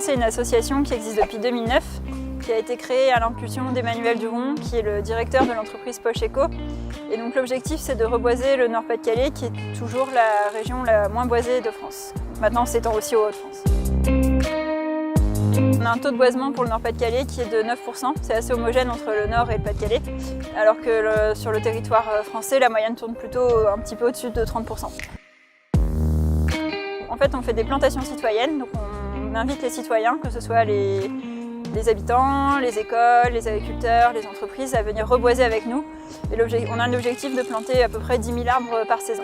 C'est une association qui existe depuis 2009, qui a été créée à l'impulsion d'Emmanuel Duron, qui est le directeur de l'entreprise Poche Eco. Et donc l'objectif, c'est de reboiser le Nord-Pas-de-Calais, qui est toujours la région la moins boisée de France. Maintenant, c'est aussi aux Hauts-de-France. On a un taux de boisement pour le Nord-Pas-de-Calais qui est de 9%. C'est assez homogène entre le Nord et le Pas-de-Calais, alors que sur le territoire français, la moyenne tourne plutôt un petit peu au-dessus de 30%. En fait, on fait des plantations citoyennes, donc on invite les citoyens, que ce soit les habitants, les écoles, les agriculteurs, les entreprises, à venir reboiser avec nous. Et on a l'objectif de planter à peu près 10 000 arbres par saison.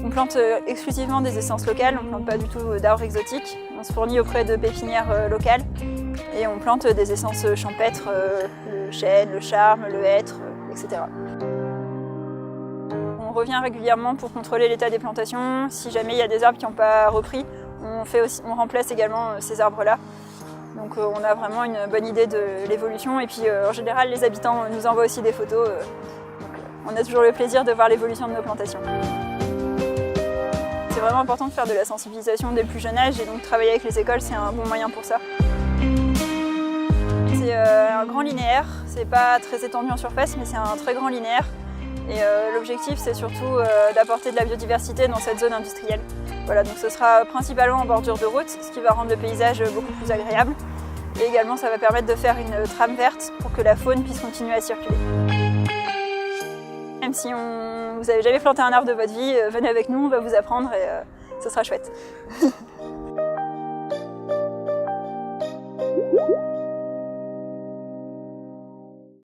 On plante exclusivement des essences locales, on ne plante pas du tout d'arbres exotiques. On se fournit auprès de pépinières locales et on plante des essences champêtres, le chêne, le charme, le hêtre, etc. On revient régulièrement pour contrôler l'état des plantations. Si jamais il y a des arbres qui n'ont pas repris, on remplace également ces arbres-là. Donc on a vraiment une bonne idée de l'évolution et puis en général les habitants nous envoient aussi des photos. On a toujours le plaisir de voir l'évolution de nos plantations. C'est vraiment important de faire de la sensibilisation dès le plus jeune âge et donc travailler avec les écoles c'est un bon moyen pour ça. C'est un grand linéaire, c'est pas très étendu en surface mais c'est un très grand linéaire. Et l'objectif c'est surtout d'apporter de la biodiversité dans cette zone industrielle. Voilà, donc ce sera principalement en bordure de route, ce qui va rendre le paysage beaucoup plus agréable. Et également ça va permettre de faire une trame verte pour que la faune puisse continuer à circuler. Même si vous n'avez jamais planté un arbre de votre vie, venez avec nous, on va vous apprendre et ce sera chouette.